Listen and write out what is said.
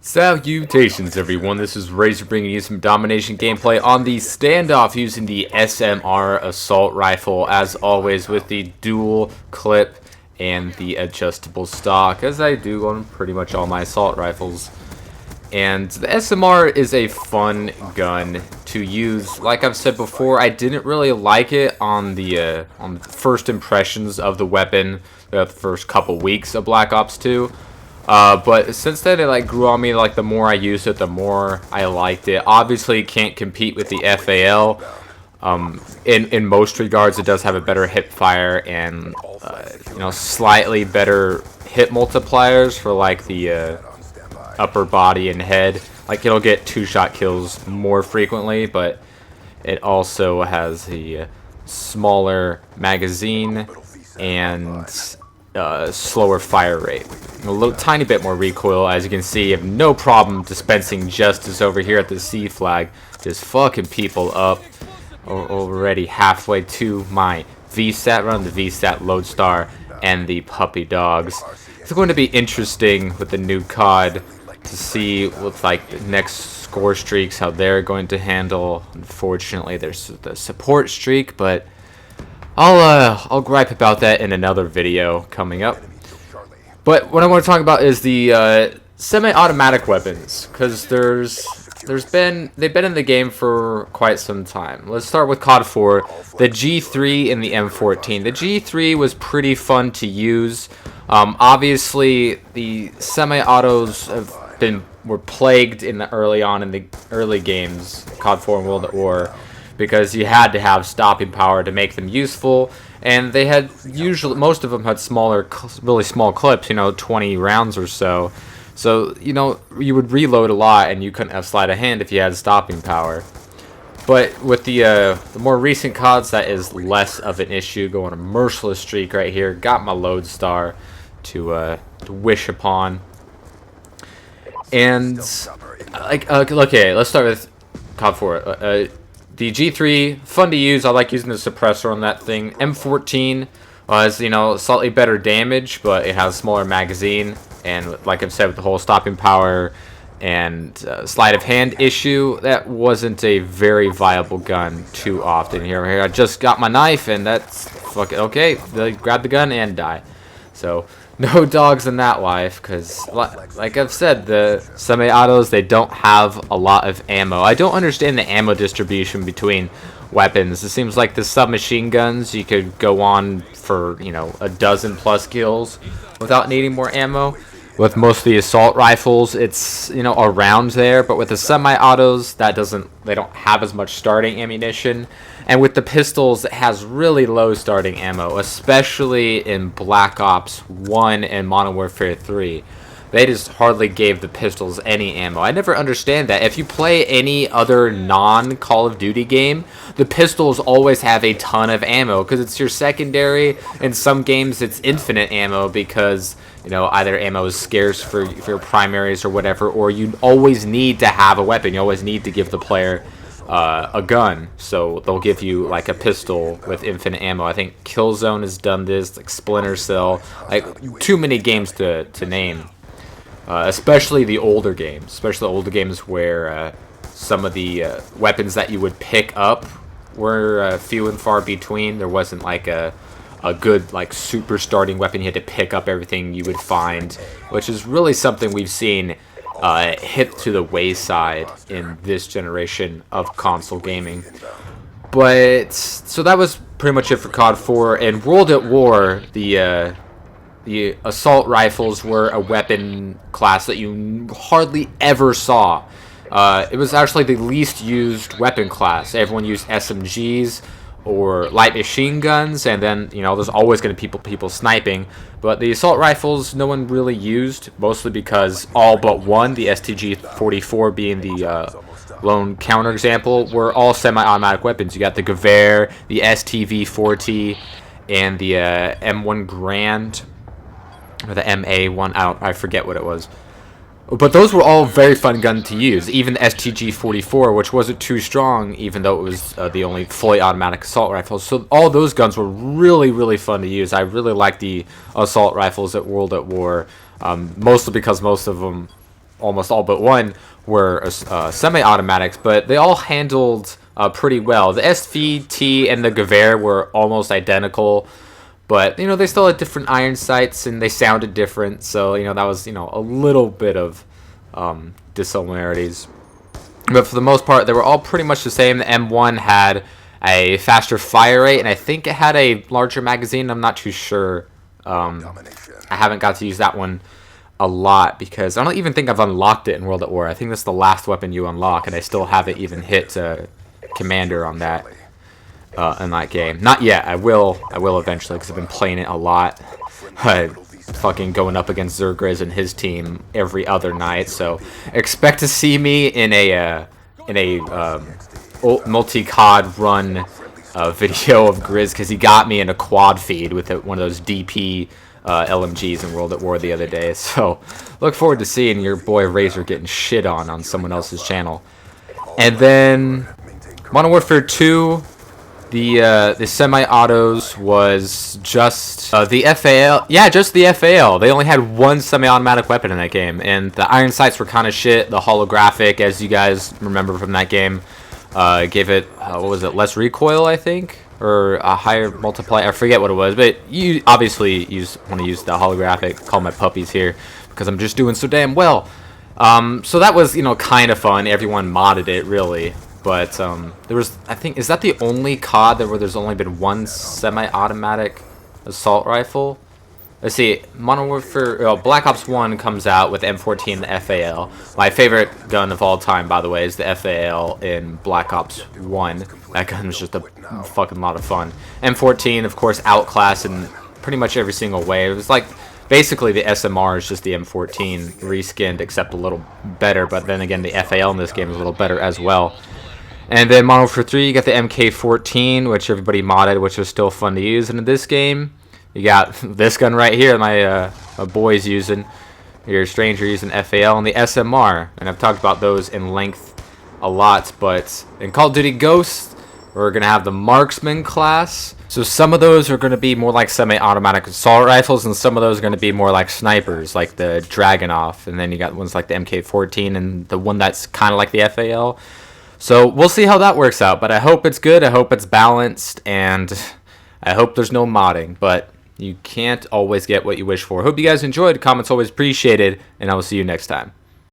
Salutations everyone, this is Razor bringing you some domination gameplay on the standoff using the SMR assault rifle, as always with the dual clip and the adjustable stock, as I do on pretty much all my assault rifles. And the SMR is a fun gun to use. Like I've said before, I didn't really like it on the first impressions of the weapon, the first couple weeks of Black Ops 2. But since then it grew on me. The more I used it, the more I liked it. Obviously it can't compete with the FAL. In most regards it does have a better hip fire and slightly better hit multipliers for the upper body and head. It'll get 2-shot kills more frequently, but it also has the smaller magazine and slower fire rate. A tiny bit more recoil. As you can see, you have no problem dispensing justice over here at the C flag. Just fucking people up. Already halfway to my VSAT run, the VSAT Lodestar, and the puppy dogs. It's going to be interesting with the new COD to see with the next score streaks how they're going to handle. Unfortunately, there's the support streak, but I'll gripe about that in another video coming up. But what I want to talk about is the semi-automatic weapons, because they've been in the game for quite some time. Let's start with COD 4, the G3 and the M14. The G3 was pretty fun to use. Obviously, the semi-autos were plagued in the early games, COD 4 and World at War, because you had to have stopping power to make them useful. And they had most of them had really small clips, 20 rounds or so. So, you would reload a lot and you couldn't have sleight of hand if you had stopping power. But with the more recent CODs, that is less of an issue. Go on a merciless streak right here. Got my Lodestar to wish upon. And, okay, let's start with COD 4. The G3, fun to use. I like using the suppressor on that thing. M14 has, slightly better damage, but it has a smaller magazine. And like I've said, with the whole stopping power and sleight of hand issue, that wasn't a very viable gun too often. Here, I just got my knife, and that's fucking okay. Grab the gun and die. So no dogs in that life, because like I've said, the semi-autos, they don't have a lot of ammo. I don't understand the ammo distribution between weapons. It seems like the submachine guns, you could go on for a dozen plus kills without needing more ammo. With most of the assault rifles, it's around there, but with the semi-autos, they don't have as much starting ammunition. And with the pistols, it has really low starting ammo, especially in Black Ops 1 and Modern Warfare 3. They just hardly gave the pistols any ammo. I never understand that. If you play any other non-Call of Duty game, the pistols always have a ton of ammo because it's your secondary. In some games, it's infinite ammo because either ammo is scarce for your primaries or whatever, or you always need to have a weapon. You always need to give the player a gun, so they'll give you a pistol with infinite ammo. I think Killzone has done this, Splinter Cell, too many games to name. Especially the older games, where some of the weapons that you would pick up were few and far between. There wasn't a good super starting weapon. You had to pick up everything you would find, which is really something we've seen hit to the wayside in this generation of console gaming. But so that was pretty much it for COD 4. And World at War, the assault rifles were a weapon class that you hardly ever saw. It was actually the least used weapon class. Everyone used SMGs or light machine guns, and then there's always going to be people sniping. But the assault rifles, no one really used, mostly because all but one, the STG-44 being the lone counterexample, were all semi-automatic weapons. You got the Gewehr, the STV-40, and the M1 Grand, or the MA1. I forget what it was. But those were all very fun guns to use. Even the STG-44, which wasn't too strong, even though it was the only fully automatic assault rifle. So all those guns were really, really fun to use. I really liked the assault rifles at World at War, mostly because most of them almost all but one were semi-automatics, but they all handled pretty well. The SVT and the Gewehr were almost identical, but they still had different iron sights and they sounded different. So that was a little bit of dissimilarities, but for the most part, they were all pretty much the same. The M1 had a faster fire rate, and I think it had a larger magazine. I'm not too sure. I haven't got to use that one a lot because I don't even think I've unlocked it in World at War. I think that's the last weapon you unlock, and I still haven't even hit Commander on that in that game. Not yet. I will eventually because I've been playing it a lot. Fucking going up against Zergriz and his team every other night. So expect to see me in a multi-COD run video of Grizz because he got me in a quad feed with one of those DP LMGs in World at War the other day. So look forward to seeing your boy Razor getting shit on someone else's channel. And then Modern Warfare 2, the semi-autos was just the FAL. Yeah, just the FAL. They only had one semi-automatic weapon in that game, and the iron sights were kind of shit. The holographic, as you guys remember from that game, gave it what was it, less recoil, I think, or a higher multiplier. I forget what it was, but you obviously want to use the holographic. Call my puppies here because I'm just doing so damn well. So that was kind of fun. Everyone modded it really. But there was, I think, is that the only COD where there's only been one semi-automatic assault rifle? Let's see, Modern Warfare, Black Ops 1 comes out with M14, the FAL. My favorite gun of all time, by the way, is the FAL in Black Ops 1. That gun was just a fucking lot of fun. M14, of course, outclassed in pretty much every single way. It was like, basically the SMR is just the M14 reskinned, except a little better. But then again, the FAL in this game is a little better as well. And then Modern Warfare 3, you got the MK14, which everybody modded, which was still fun to use. And in this game, you got this gun right here, my boy's using. Your stranger using FAL and the SMR. And I've talked about those in length a lot. But in Call of Duty Ghosts, we're going to have the Marksman class. So some of those are going to be more like semi-automatic assault rifles, and some of those are going to be more like snipers, like the Dragunov. And then you got ones like the MK14 and the one that's kind of like the FAL. So we'll see how that works out, but I hope it's good, I hope it's balanced, and I hope there's no modding, but you can't always get what you wish for. Hope you guys enjoyed, comments always appreciated, and I will see you next time.